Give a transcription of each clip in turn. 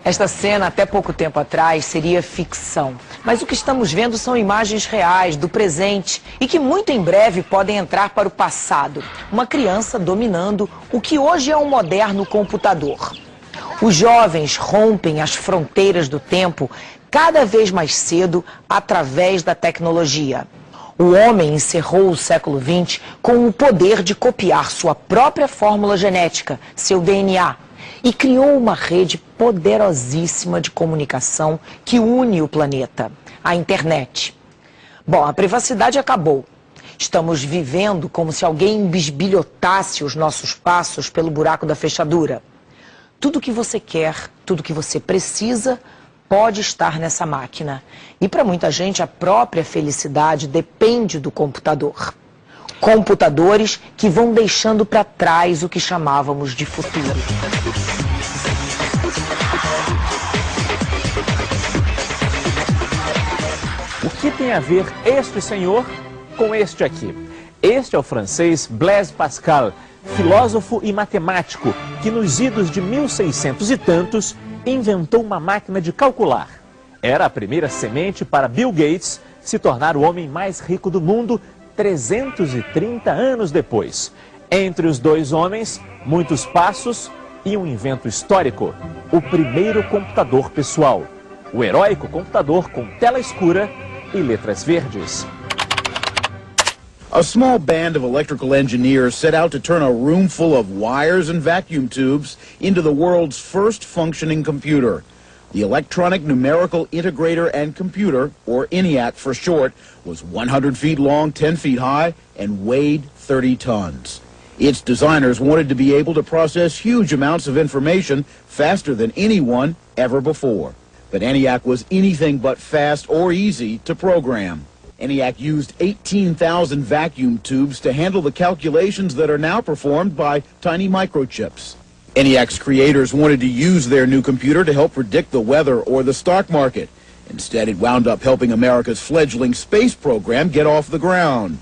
Esta cena, até pouco tempo atrás, seria ficção. Mas o que estamos vendo são imagens reais, do presente, e que muito em breve podem entrar para o passado. Uma criança dominando o que hoje é um moderno computador. Os jovens rompem as fronteiras do tempo cada vez mais cedo através da tecnologia. O homem encerrou o século XX com o poder de copiar sua própria fórmula genética, seu DNA, e criou uma rede poderosíssima de comunicação que une o planeta, a internet. Bom, a privacidade acabou. Estamos vivendo como se alguém bisbilhotasse os nossos passos pelo buraco da fechadura. Tudo que você quer, tudo que você precisa, pode estar nessa máquina. E para muita gente, a própria felicidade depende do computador. Computadores que vão deixando para trás o que chamávamos de futuro. O que tem a ver este senhor com este aqui? Este é o francês Blaise Pascal, filósofo e matemático, que nos idos de 1600 e tantos inventou uma máquina de calcular. Era a primeira semente para Bill Gates se tornar o homem mais rico do mundo 330 anos depois. Entre os dois homens, muitos passos e um invento histórico, o primeiro computador pessoal. O heróico computador com tela escura e letras verdes. A small band of electrical engineers set out to turn a room full of wires and vacuum tubes into the world's first functioning computer. The Electronic Numerical Integrator and Computer, or ENIAC for short, was 100 feet long, 10 feet high, and weighed 30 tons. Its designers wanted to be able to process huge amounts of information faster than anyone ever before. But ENIAC was anything but fast or easy to program. ENIAC used 18,000 vacuum tubes to handle the calculations that are now performed by tiny microchips. ENIAC's creators wanted to use their new computer to help predict the weather or the stock market. Instead, it wound up helping America's fledgling space program get off the ground.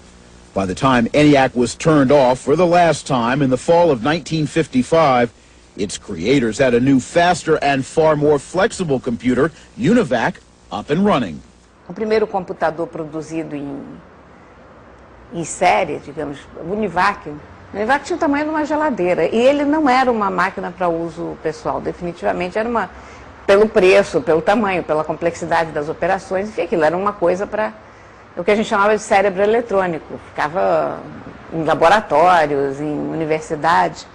By the time ENIAC was turned off for the last time in the fall of 1955, its creators had a new, faster and far more flexible computer, UNIVAC, up and running. O primeiro computador produzido em série, digamos, o UNIVAC. O UNIVAC tinha o tamanho de uma geladeira e ele não era uma máquina para uso pessoal, definitivamente era uma, pelo preço, pelo tamanho, pela complexidade das operações, enfim, aquilo era uma coisa para o que a gente chamava de cérebro eletrônico, ficava em laboratórios, em universidades.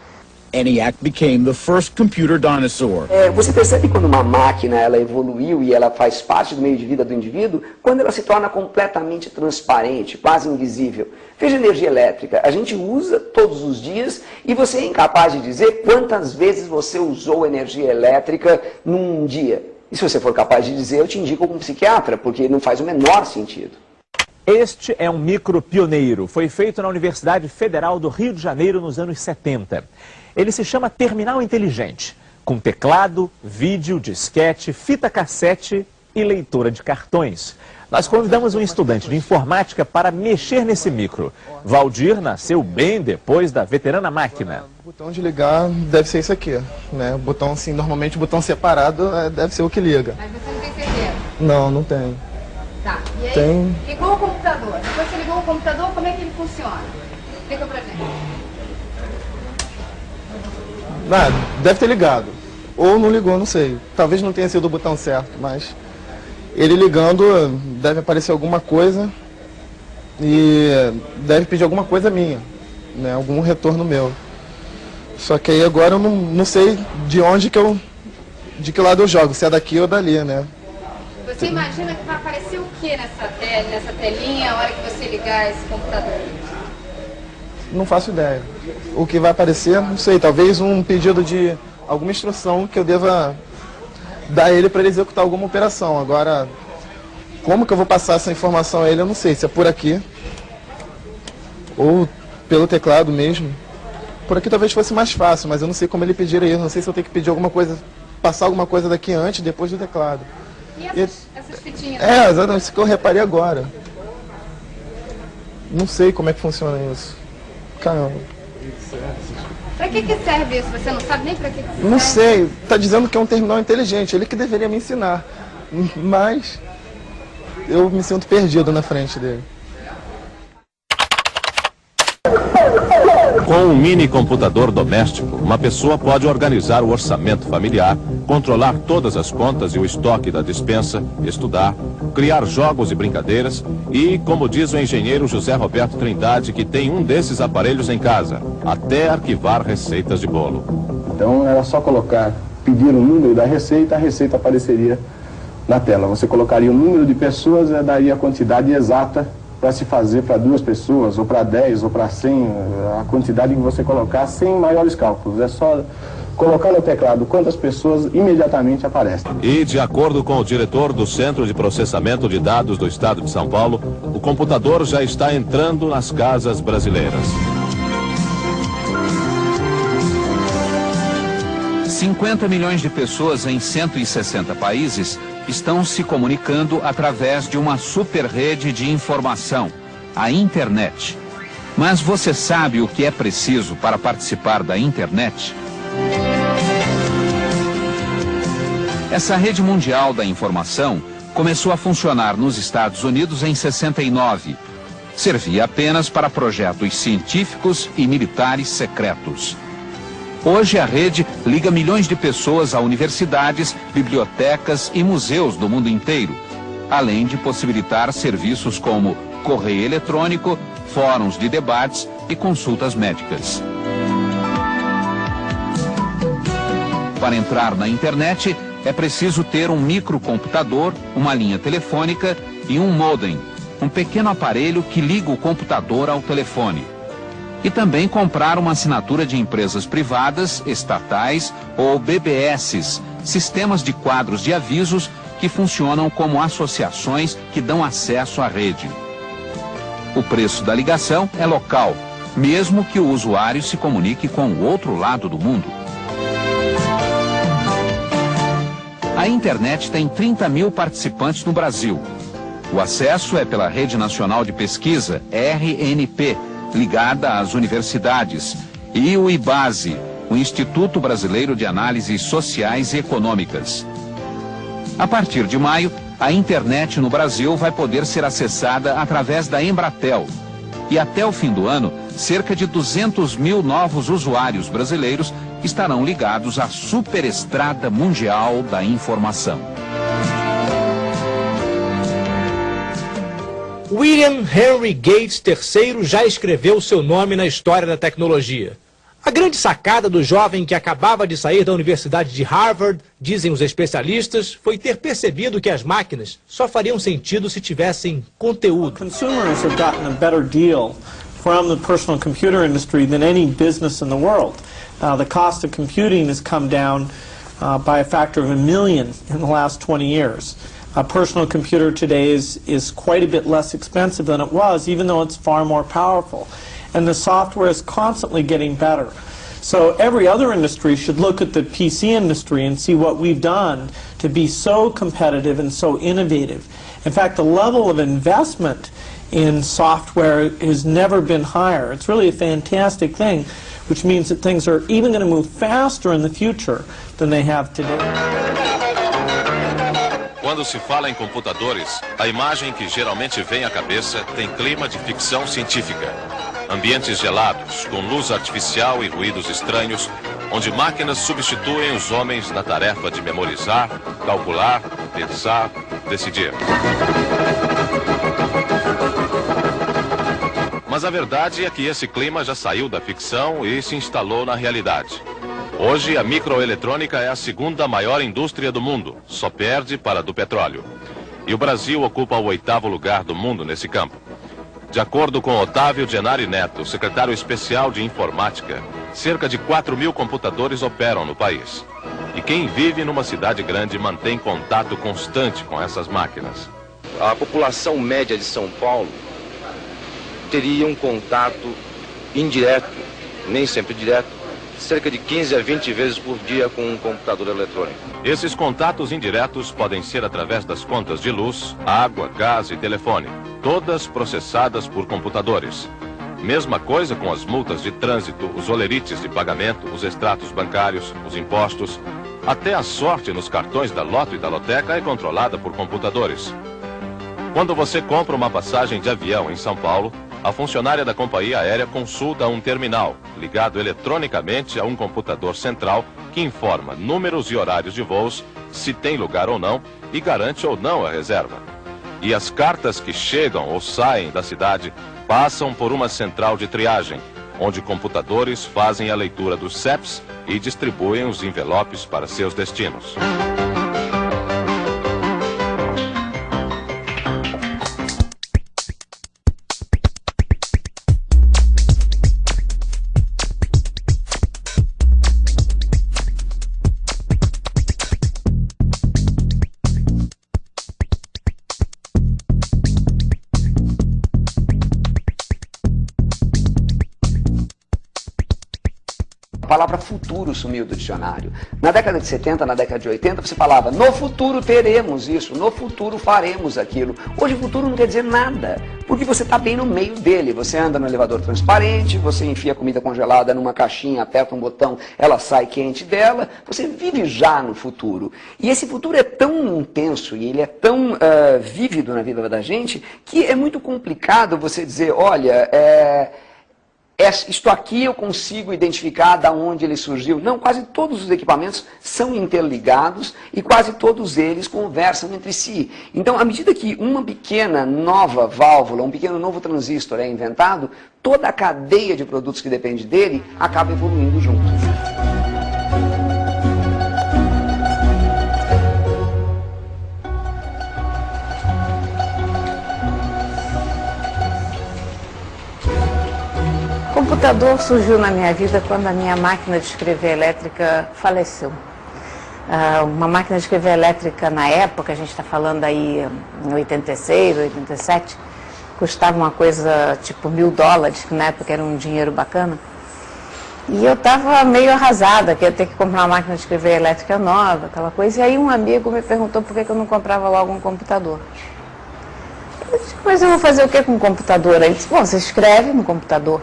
ENIAC became the first computer dinosaur. Você percebe quando uma máquina ela evoluiu e ela faz parte do meio de vida do indivíduo, quando ela se torna completamente transparente, quase invisível. Veja a energia elétrica, a gente usa todos os dias e você é incapaz de dizer quantas vezes você usou energia elétrica num dia. E se você for capaz de dizer, eu te indico como psiquiatra, porque não faz o menor sentido. Este é um micro pioneiro, foi feito na Universidade Federal do Rio de Janeiro nos anos 70. Ele se chama Terminal Inteligente, com teclado, vídeo, disquete, fita cassete e leitora de cartões. Nós convidamos um estudante de informática para mexer nesse micro. Valdir nasceu bem depois da veterana máquina. O botão de ligar deve ser isso aqui, né? O botão assim, normalmente o botão separado deve ser o que liga. Mas você não tem certeza? Não, não tem. Tá, e aí Tem. ligou o computador. Depois que você ligou o computador, como é que ele funciona? Explica pra gente. Deve ter ligado. Ou não ligou, não sei. Talvez não tenha sido o botão certo, mas ele ligando deve aparecer alguma coisa e deve pedir alguma coisa minha, né? Algum retorno meu. Só que aí agora eu não sei de onde de que lado eu jogo, se é daqui ou dali, né? Você imagina que vai aparecer o que nessa telinha a hora que você ligar esse computador? não faço ideia. O que vai aparecer, não sei, talvez um pedido de alguma instrução que eu deva dar a ele para ele executar alguma operação. Agora, como que eu vou passar essa informação a ele, eu não sei, se é por aqui ou pelo teclado mesmo. Por aqui talvez fosse mais fácil, mas eu não sei como ele pedir isso, não sei se eu tenho que pedir alguma coisa, passar alguma coisa daqui antes, depois do teclado. E essas fitinhas? É, exatamente, isso que eu reparei agora. Não sei como é que funciona isso. Caramba. Pra que serve isso? Você não sabe nem pra que serve? Não sei, tá dizendo que é um terminal inteligente, ele que deveria me ensinar. Mas eu me sinto perdido na frente dele. Com um mini computador doméstico, uma pessoa pode organizar o orçamento familiar, controlar todas as contas e o estoque da despensa, estudar, criar jogos e brincadeiras e, como diz o engenheiro José Roberto Trindade, que tem um desses aparelhos em casa, até arquivar receitas de bolo. Então era só colocar, pedir o número da receita, a receita apareceria na tela. Você colocaria o número de pessoas e daria a quantidade exata para se fazer para 2 pessoas, ou para 10, ou para 100, a quantidade que você colocar sem maiores cálculos. É só colocar no teclado quantas pessoas imediatamente aparecem. E, de acordo com o diretor do Centro de Processamento de Dados do Estado de São Paulo, o computador já está entrando nas casas brasileiras. 50 milhões de pessoas em 160 países estão se comunicando através de uma super-rede de informação, a internet. Mas você sabe o que é preciso para participar da internet? Essa rede mundial da informação começou a funcionar nos Estados Unidos em 69. Servia apenas para projetos científicos e militares secretos. Hoje a rede liga milhões de pessoas a universidades, bibliotecas e museus do mundo inteiro, além de possibilitar serviços como correio eletrônico, fóruns de debates e consultas médicas. Para entrar na internet, é preciso ter um microcomputador, uma linha telefônica e um modem, um pequeno aparelho que liga o computador ao telefone. E também comprar uma assinatura de empresas privadas, estatais ou BBS, sistemas de quadros de avisos que funcionam como associações que dão acesso à rede. O preço da ligação é local, mesmo que o usuário se comunique com o outro lado do mundo. A internet tem 30 mil participantes no Brasil. O acesso é pela Rede Nacional de Pesquisa, RNP, ligada às universidades, e o IBASE, o Instituto Brasileiro de Análises Sociais e Econômicas. A partir de maio, a internet no Brasil vai poder ser acessada através da Embratel. E até o fim do ano, cerca de 200 mil novos usuários brasileiros estarão ligados à superestrada mundial da informação. William Henry Gates III já escreveu seu nome na história da tecnologia. A grande sacada do jovem que acabava de sair da Universidade de Harvard, dizem os especialistas, foi ter percebido que as máquinas só fariam sentido se tivessem conteúdo. Consumers have gotten a better deal from the personal computer industry than any business in the world. The cost of computing has come down by a factor of 1 million in the last 20 years. A personal computer today is quite a bit less expensive than it was, even though it's far more powerful. And the software is constantly getting better. So every other industry should look at the PC industry and see what we've done to be so competitive and so innovative. In fact, the level of investment in software has never been higher. It's really a fantastic thing, which means that things are even going to move faster in the future than they have today. Quando se fala em computadores, a imagem que geralmente vem à cabeça tem clima de ficção científica. Ambientes gelados, com luz artificial e ruídos estranhos, onde máquinas substituem os homens na tarefa de memorizar, calcular, pensar, decidir. Mas a verdade é que esse clima já saiu da ficção e se instalou na realidade. Hoje, a microeletrônica é a segunda maior indústria do mundo, só perde para a do petróleo. E o Brasil ocupa o 8º lugar do mundo nesse campo. De acordo com Otávio Genari Neto, secretário especial de informática, cerca de 4.000 computadores operam no país. E quem vive numa cidade grande mantém contato constante com essas máquinas. A população média de São Paulo teria um contato indireto, nem sempre direto, cerca de 15 a 20 vezes por dia com um computador eletrônico. Esses contatos indiretos podem ser através das contas de luz, água, gás e telefone, todas processadas por computadores. Mesma coisa com as multas de trânsito, os olerites de pagamento, os extratos bancários, os impostos. Até a sorte nos cartões da Loto e da Loteca é controlada por computadores. Quando você compra uma passagem de avião em São Paulo, a funcionária da companhia aérea consulta um terminal, ligado eletronicamente a um computador central, que informa números e horários de voos, se tem lugar ou não, e garante ou não a reserva. E as cartas que chegam ou saem da cidade passam por uma central de triagem, onde computadores fazem a leitura dos CEPs e distribuem os envelopes para seus destinos. A palavra futuro sumiu do dicionário. Na década de 70, na década de 80, você falava, no futuro teremos isso, no futuro faremos aquilo. Hoje o futuro não quer dizer nada, porque você está bem no meio dele. Você anda no elevador transparente, você enfia comida congelada numa caixinha, aperta um botão, ela sai quente dela, você vive já no futuro. E esse futuro é tão intenso e ele é tão vívido na vida da gente, que é muito complicado você dizer, olha, isto aqui eu consigo identificar de onde ele surgiu. Não, quase todos os equipamentos são interligados e quase todos eles conversam entre si. Então, à medida que uma pequena nova válvula, um pequeno novo transistor é inventado, toda a cadeia de produtos que depende dele acaba evoluindo junto. O computador surgiu na minha vida quando a minha máquina de escrever elétrica faleceu. Uma máquina de escrever elétrica na época, a gente está falando aí em 86, 87, custava uma coisa tipo $1000, que na época era um dinheiro bacana. E eu estava meio arrasada, que ia ter que comprar uma máquina de escrever elétrica nova, aquela coisa. E aí um amigo me perguntou por que eu não comprava logo um computador. Eu disse, mas eu vou fazer o que com o computador? Ele disse, bom, você escreve no computador.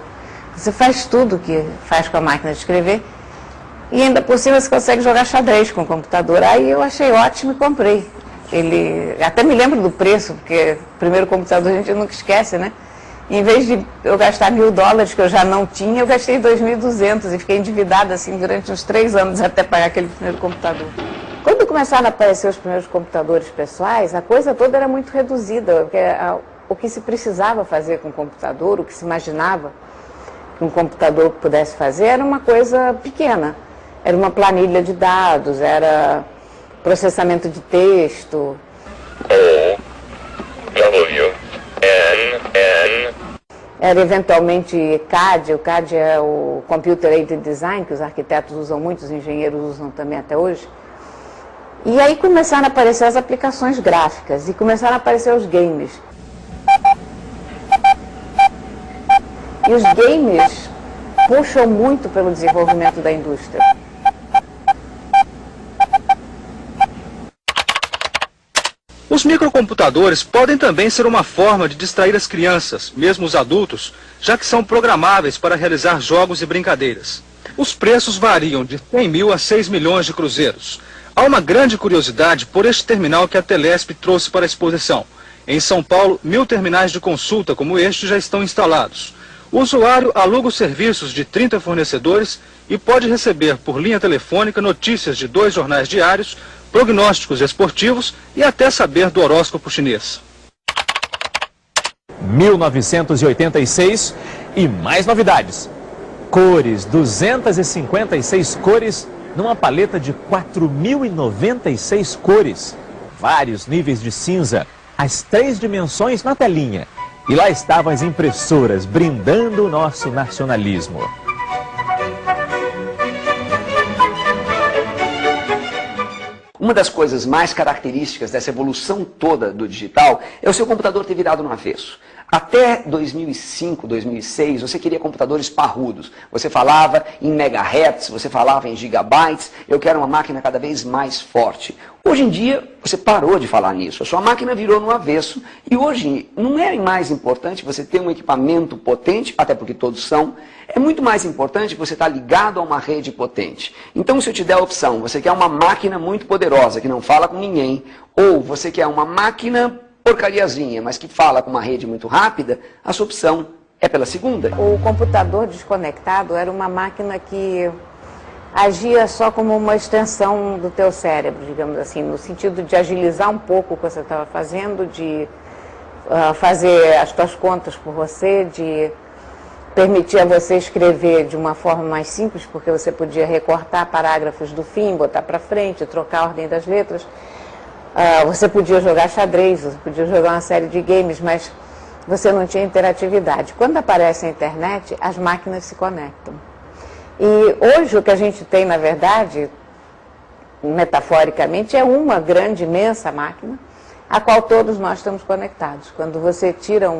Você faz tudo que faz com a máquina de escrever e ainda por cima você consegue jogar xadrez com o computador. Aí eu achei ótimo e comprei. Ele, até me lembro do preço, porque o primeiro computador a gente nunca esquece, né? Em vez de eu gastar $1000 que eu já não tinha, eu gastei 2.200 e fiquei endividada assim durante uns 3 anos até pagar aquele primeiro computador. Quando começaram a aparecer os primeiros computadores pessoais, a coisa toda era muito reduzida, porque o que se precisava fazer com o computador, o que se imaginava que um computador pudesse fazer era uma coisa pequena. Era uma planilha de dados, era processamento de texto. Era eventualmente CAD, o CAD é o Computer Aided Design, que os arquitetos usam muito, os engenheiros usam também até hoje. E aí começaram a aparecer as aplicações gráficas e começaram a aparecer os games. E os games puxam muito pelo desenvolvimento da indústria. Os microcomputadores podem também ser uma forma de distrair as crianças, mesmo os adultos, já que são programáveis para realizar jogos e brincadeiras. Os preços variam de 100 mil a 6 milhões de cruzeiros. Há uma grande curiosidade por este terminal que a Telesp trouxe para a exposição. Em São Paulo, 1000 terminais de consulta como este já estão instalados. O usuário aluga os serviços de 30 fornecedores e pode receber por linha telefônica notícias de 2 jornais diários, prognósticos esportivos e até saber do horóscopo chinês. 1986 e mais novidades. Cores, 256 cores numa paleta de 4.096 cores. Vários níveis de cinza, as 3 dimensões na telinha. E lá estavam as impressoras, brindando o nosso nacionalismo. Uma das coisas mais características dessa evolução toda do digital é o seu computador ter virado no avesso. Até 2005, 2006, você queria computadores parrudos. Você falava em megahertz, você falava em gigabytes. Eu quero uma máquina cada vez mais forte. Hoje em dia, você parou de falar nisso. A sua máquina virou no avesso. E hoje, não é mais importante você ter um equipamento potente, até porque todos são. É muito mais importante você estar ligado a uma rede potente. Então, se eu te der a opção, você quer uma máquina muito poderosa, que não fala com ninguém, ou você quer uma máquina porcariazinha, mas que fala com uma rede muito rápida, a sua opção é pela segunda. O computador desconectado era uma máquina que agia só como uma extensão do teu cérebro, digamos assim, no sentido de agilizar um pouco o que você estava fazendo, de fazer as tuas contas por você, de permitir a você escrever de uma forma mais simples, porque você podia recortar parágrafos do fim, botar para frente, trocar a ordem das letras. Você podia jogar xadrez, você podia jogar uma série de games, mas você não tinha interatividade. Quando aparece a internet, as máquinas se conectam. E hoje o que a gente tem, na verdade, metaforicamente, é uma grande, imensa máquina, a qual todos nós estamos conectados. Quando você tira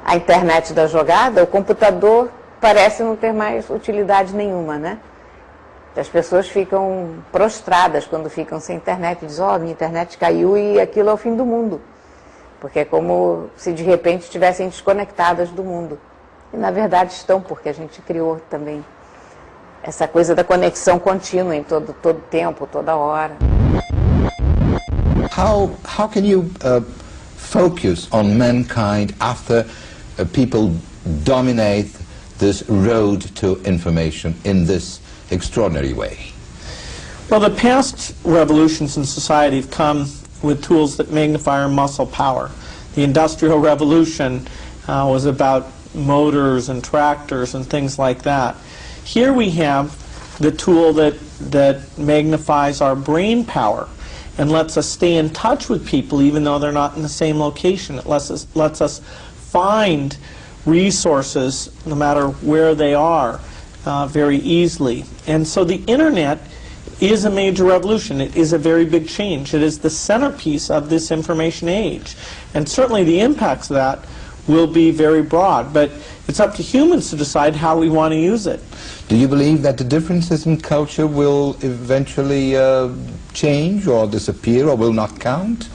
a internet da jogada, o computador parece não ter mais utilidade nenhuma, né? As pessoas ficam prostradas quando ficam sem internet, dizem, minha internet caiu e aquilo é o fim do mundo. Porque é como se de repente estivessem desconectadas do mundo. E na verdade estão, porque a gente criou também essa coisa da conexão contínua em todo tempo, toda hora. How can you focus on mankind after people dominate this road to information in this extraordinary way? Well, the past revolutions in society have come with tools that magnify our muscle power. The Industrial Revolution was about motors and tractors and things like that. Here we have the tool that magnifies our brain power and lets us stay in touch with people even though they're not in the same location. It lets us find resources no matter where they are very easily. And so the internet is a major revolution. It is a very big change. It is the centerpiece of this information age. And certainly the impacts of that will be very broad, but it's up to humans to decide how we want to use it. Do you believe that the differences in culture will eventually change or disappear or will not count?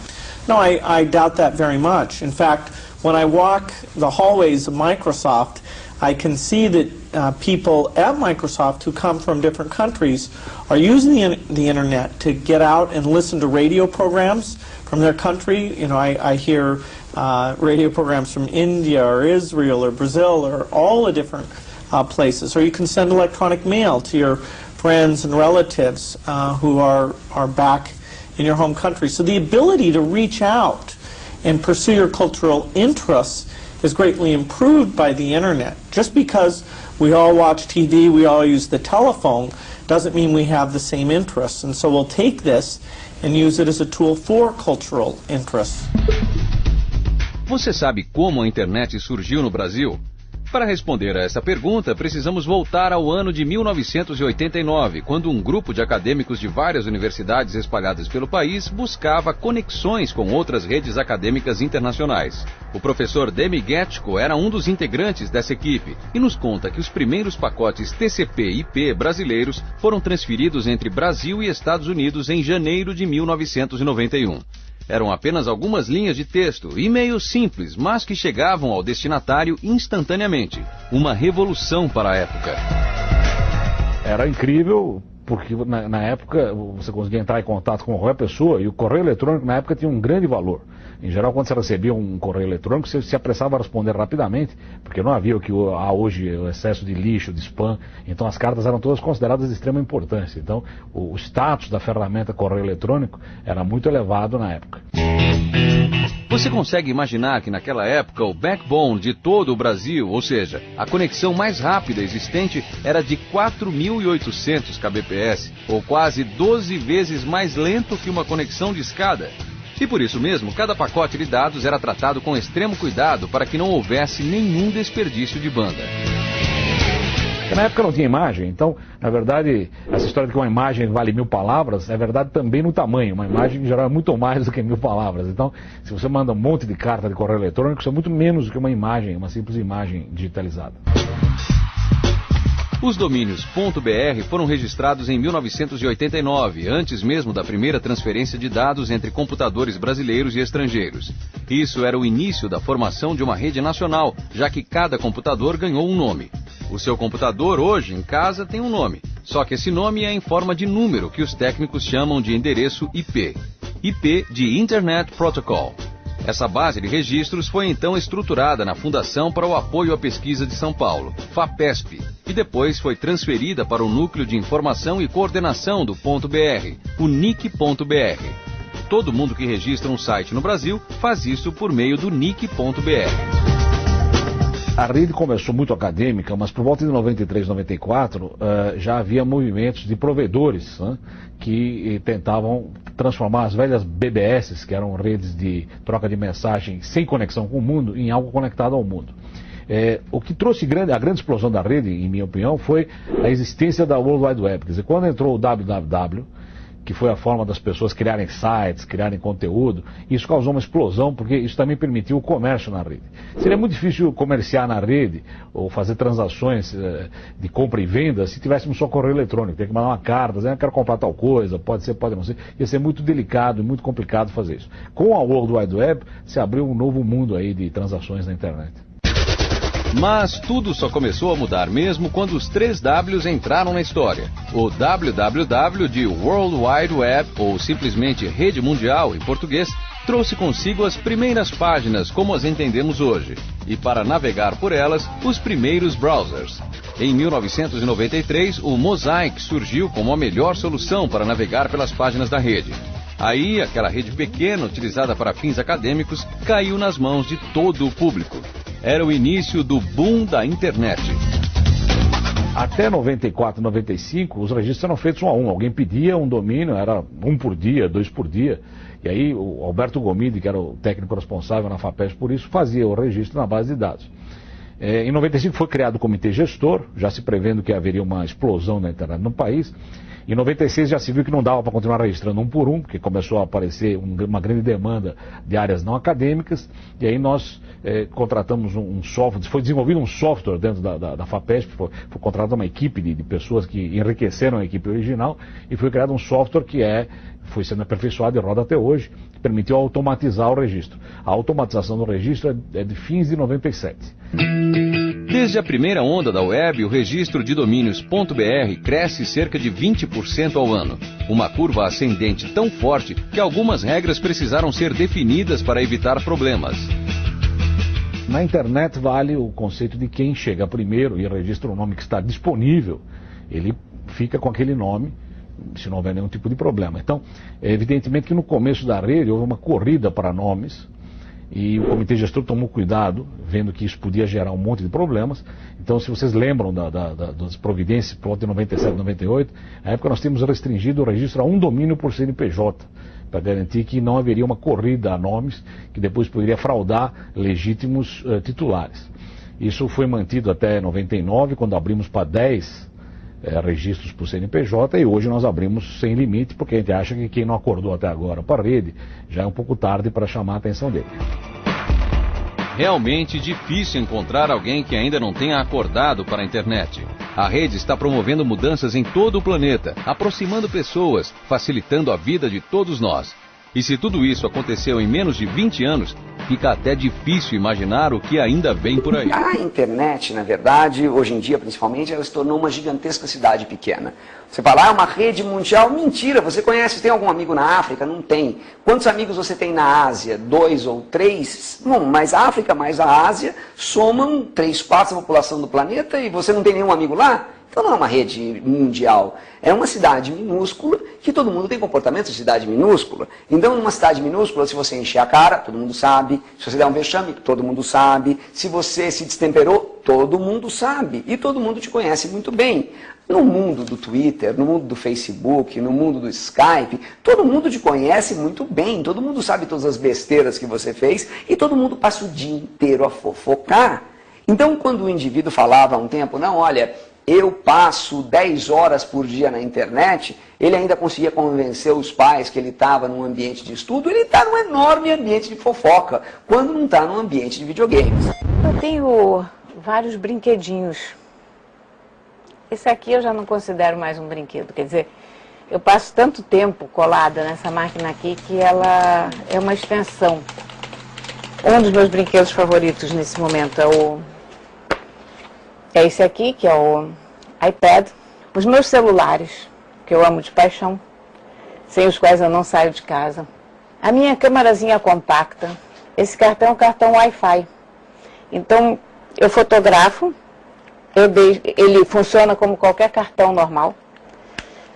No, I doubt that very much. In fact, when I walk the hallways of Microsoft, I can see that people at Microsoft who come from different countries are using the internet to get out and listen to radio programs from their country. You know, I hear radio programs from India or Israel or Brazil or all the different places. Or you can send electronic mail to your friends and relatives who are back in your home country. So the ability to reach out and pursue your cultural interests is greatly improved by the internet. Just because we all watch TV, we all use the telephone, doesn't mean we have the same interests. And so we'll take this and use it as a tool for cultural interests. Você sabe como a internet surgiu no Brasil? Para responder a essa pergunta, precisamos voltar ao ano de 1989, quando um grupo de acadêmicos de várias universidades espalhadas pelo país buscava conexões com outras redes acadêmicas internacionais. O professor Demi Getchko era um dos integrantes dessa equipe e nos conta que os primeiros pacotes TCP/IP brasileiros foram transferidos entre Brasil e Estados Unidos em janeiro de 1991. Eram apenas algumas linhas de texto, e-mails simples, mas que chegavam ao destinatário instantaneamente. Uma revolução para a época. Era incrível, porque na época você conseguia entrar em contato com qualquer pessoa e o correio eletrônico na época tinha um grande valor. Em geral, quando você recebia um correio eletrônico, você se apressava a responder rapidamente, porque não havia o que há hoje, o excesso de lixo, de spam. Então as cartas eram todas consideradas de extrema importância. Então o status da ferramenta correio eletrônico era muito elevado na época. Você consegue imaginar que naquela época o backbone de todo o Brasil, ou seja, a conexão mais rápida existente, era de 4.800 kbps, ou quase 12 vezes mais lento que uma conexão de escada? E por isso mesmo, cada pacote de dados era tratado com extremo cuidado para que não houvesse nenhum desperdício de banda. Na época não tinha imagem, então, na verdade, essa história de que uma imagem vale 1000 palavras, é verdade também no tamanho. Uma imagem, em geral, é muito mais do que 1000 palavras. Então, se você manda um monte de carta de correio eletrônico, isso é muito menos do que uma imagem, uma simples imagem digitalizada. Os domínios .br foram registrados em 1989, antes mesmo da primeira transferência de dados entre computadores brasileiros e estrangeiros. Isso era o início da formação de uma rede nacional, já que cada computador ganhou um nome. O seu computador hoje, em casa, tem um nome, só que esse nome é em forma de número, que os técnicos chamam de endereço IP. IP de Internet Protocol. Essa base de registros foi então estruturada na Fundação para o Apoio à Pesquisa de São Paulo, FAPESP, e depois foi transferida para o Núcleo de Informação e Coordenação do .br, o NIC.br. Todo mundo que registra um site no Brasil faz isso por meio do NIC.br. A rede começou muito acadêmica, mas por volta de 93, 94, já havia movimentos de provedores, né, que tentavam transformar as velhas BBS, que eram redes de troca de mensagem sem conexão com o mundo, em algo conectado ao mundo. O que trouxe a grande explosão da rede, em minha opinião, foi a existência da World Wide Web. Quer dizer, quando entrou o www, que foi a forma das pessoas criarem sites, criarem conteúdo, isso causou uma explosão, porque isso também permitiu o comércio na rede. Seria muito difícil comerciar na rede, ou fazer transações de compra e venda, se tivéssemos só correio eletrônico. Tem que mandar uma carta, dizendo, quero comprar tal coisa, pode ser, pode não ser. Ia ser muito delicado e muito complicado fazer isso. Com a World Wide Web, se abriu um novo mundo aí de transações na internet. Mas tudo só começou a mudar mesmo quando os 3 Ws entraram na história. O www de World Wide Web, ou simplesmente Rede Mundial em português, trouxe consigo as primeiras páginas como as entendemos hoje. E para navegar por elas, os primeiros browsers. Em 1993, o Mosaic surgiu como a melhor solução para navegar pelas páginas da rede. Aí, aquela rede pequena, utilizada para fins acadêmicos, caiu nas mãos de todo o público. Era o início do boom da internet. Até 94, 95, os registros eram feitos um a um. Alguém pedia um domínio, era 1 por dia, 2 por dia. E aí o Alberto Gomide, que era o técnico responsável na FAPESP por isso, fazia o registro na base de dados. Em 95 foi criado o comitê gestor, já se prevendo que haveria uma explosão da internet no país. Em 96 já se viu que não dava para continuar registrando 1 por 1, porque começou a aparecer uma grande demanda de áreas não acadêmicas, e aí nós contratamos um software, foi desenvolvido um software dentro da FAPESP, foi contratada uma equipe de pessoas que enriqueceram a equipe original, e foi criado um software que foi sendo aperfeiçoado e roda até hoje, que permitiu automatizar o registro. A automatização do registro é de fins de 97. Desde a primeira onda da web, o registro de domínios .br cresce cerca de 20% ao ano. Uma curva ascendente tão forte que algumas regras precisaram ser definidas para evitar problemas. Na internet vale o conceito de quem chega primeiro e registra o nome que está disponível, ele fica com aquele nome, se não houver nenhum tipo de problema. Então, evidentemente que no começo da rede houve uma corrida para nomes, e o comitê gestor tomou cuidado, vendo que isso podia gerar um monte de problemas. Então, se vocês lembram das providências por volta de 97, 98, na época nós tínhamos restringido o registro a um domínio por CNPJ, para garantir que não haveria uma corrida a nomes que depois poderia fraudar legítimos titulares. Isso foi mantido até 99, quando abrimos para 10 registros por CNPJ, e hoje nós abrimos sem limite, porque a gente acha que quem não acordou até agora para a rede, já é um pouco tarde para chamar a atenção dele. Realmente difícil encontrar alguém que ainda não tenha acordado para a internet. A rede está promovendo mudanças em todo o planeta, aproximando pessoas, facilitando a vida de todos nós. E se tudo isso aconteceu em menos de 20 anos, fica até difícil imaginar o que ainda vem por aí. A internet, na verdade, hoje em dia principalmente, ela se tornou uma gigantesca cidade pequena. Você fala, é uma rede mundial? Mentira, você conhece, tem algum amigo na África? Não tem. Quantos amigos você tem na Ásia? 2 ou 3? Bom, mas a África mais a Ásia somam 3/4 da população do planeta e você não tem nenhum amigo lá? Então não é uma rede mundial, é uma cidade minúscula que todo mundo tem comportamentos de cidade minúscula. Então numa cidade minúscula, se você encher a cara, todo mundo sabe. Se você der um vexame, todo mundo sabe. Se você se destemperou, todo mundo sabe. E todo mundo te conhece muito bem. No mundo do Twitter, no mundo do Facebook, no mundo do Skype, todo mundo te conhece muito bem. Todo mundo sabe todas as besteiras que você fez e todo mundo passa o dia inteiro a fofocar. Então quando o indivíduo falava há um tempo, não, olha, eu passo 10 horas por dia na internet, ele ainda conseguia convencer os pais que ele estava num ambiente de estudo, ele está num enorme ambiente de fofoca, quando não está num ambiente de videogames. Eu tenho vários brinquedinhos. Esse aqui eu já não considero mais um brinquedo, quer dizer, eu passo tanto tempo colada nessa máquina aqui que ela é uma extensão. Um dos meus brinquedos favoritos nesse momento é esse aqui, que é o iPad. Os meus celulares, que eu amo de paixão, sem os quais eu não saio de casa. A minha câmerazinha compacta. Esse cartão é um cartão Wi-Fi. Então, eu fotografo, ele funciona como qualquer cartão normal.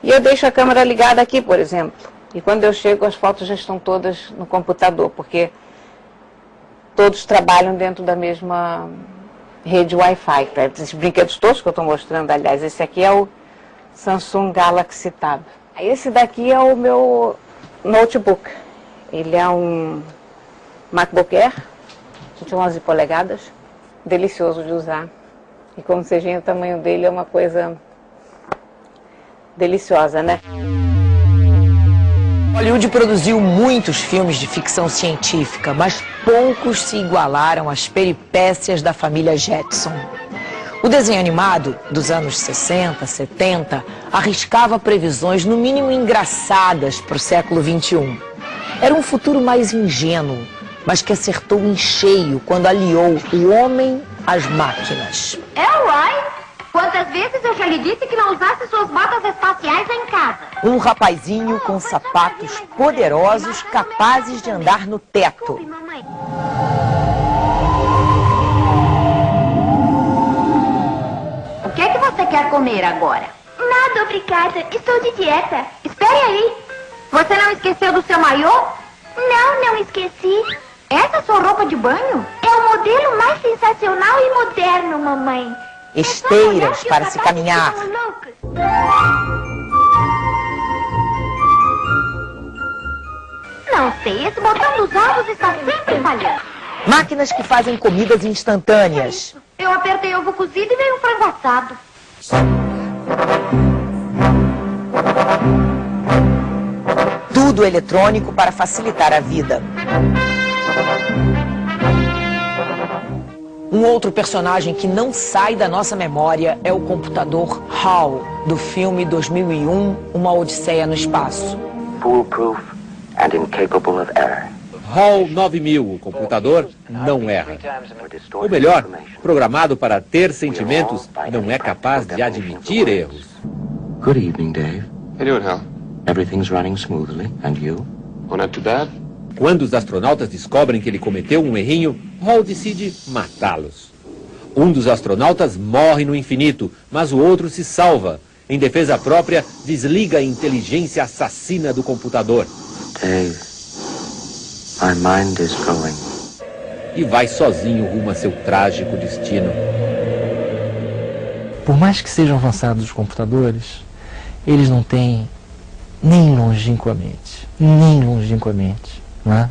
E eu deixo a câmera ligada aqui, por exemplo. E quando eu chego, as fotos já estão todas no computador, porque todos trabalham dentro da mesma rede Wi-Fi. Esses brinquedos todos que eu estou mostrando, aliás, esse aqui é o Samsung Galaxy Tab. Esse daqui é o meu notebook. Ele é um MacBook Air de 11 polegadas, delicioso de usar. E como vocês veem, o tamanho dele é uma coisa deliciosa, né? Hollywood produziu muitos filmes de ficção científica, mas poucos se igualaram às peripécias da família Jetson. O desenho animado dos anos 60, 70 arriscava previsões no mínimo engraçadas para o século XXI. Era um futuro mais ingênuo, mas que acertou em cheio quando aliou o homem às máquinas. Elroy, quantas vezes eu já lhe disse que não usasse suas botas espaciais em casa? Um rapazinho com sapatos poderosos capazes de andar no teto. O que é que você quer comer agora? Nada, obrigada. Estou de dieta. Espere aí. Você não esqueceu do seu maiô? Não esqueci. Essa é sua roupa de banho? É o modelo mais sensacional e moderno, mamãe. Esteiras para se caminhar. Não sei, esse botão dos ovos está sempre falhando. Máquinas que fazem comidas instantâneas. Eu apertei ovo cozido e veio um frango assado. Tudo eletrônico para facilitar a vida. Um outro personagem que não sai da nossa memória é o computador HAL, do filme 2001, Uma Odisseia no Espaço. Foolproof and incapable of error. HAL 9000, o computador não erra. Ou melhor, programado para ter sentimentos, não é capaz de admitir erros. Good evening, Dave. How you doing, Hal? Everything's running smoothly, and you? Oh, not too bad. Quando os astronautas descobrem que ele cometeu um errinho, HAL decide matá-los. Um dos astronautas morre no infinito, mas o outro se salva. Em defesa própria, desliga a inteligência assassina do computador. Dave, my mind is going. E vai sozinho rumo a seu trágico destino. Por mais que sejam avançados os computadores, eles não têm nem longínquamente, né?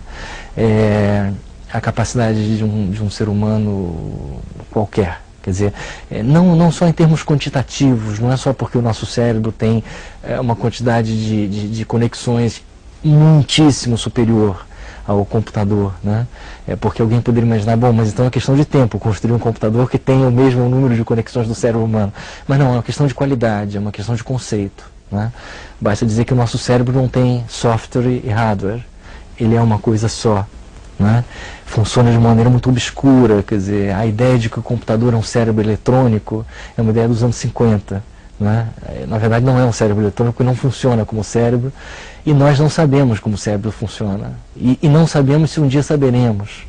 A capacidade de um ser humano qualquer. Quer dizer, não só em termos quantitativos, não é só porque o nosso cérebro tem uma quantidade de conexões muitíssimo superior ao computador, né? Porque alguém poderia imaginar, bom, mas então é questão de tempo construir um computador que tenha o mesmo número de conexões do cérebro humano. Mas não, é uma questão de qualidade, é uma questão de conceito, né? Basta dizer que o nosso cérebro não tem software e hardware, ele é uma coisa só, né? Funciona de maneira muito obscura, quer dizer, a ideia de que o computador é um cérebro eletrônico é uma ideia dos anos 50, né? Na verdade não é um cérebro eletrônico, não funciona como cérebro, e nós não sabemos como o cérebro funciona, e não sabemos se um dia saberemos,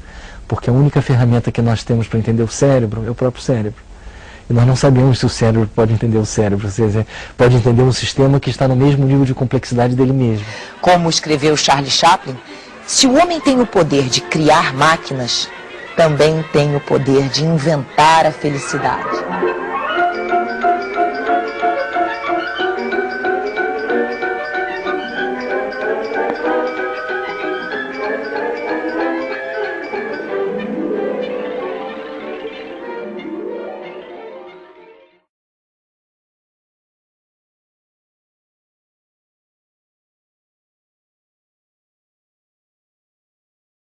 porque a única ferramenta que nós temos para entender o cérebro é o próprio cérebro. E nós não sabemos se o cérebro pode entender o cérebro, ou seja, pode entender um sistema que está no mesmo nível de complexidade dele mesmo. Como escreveu Charlie Chaplin, se o homem tem o poder de criar máquinas, também tem o poder de inventar a felicidade.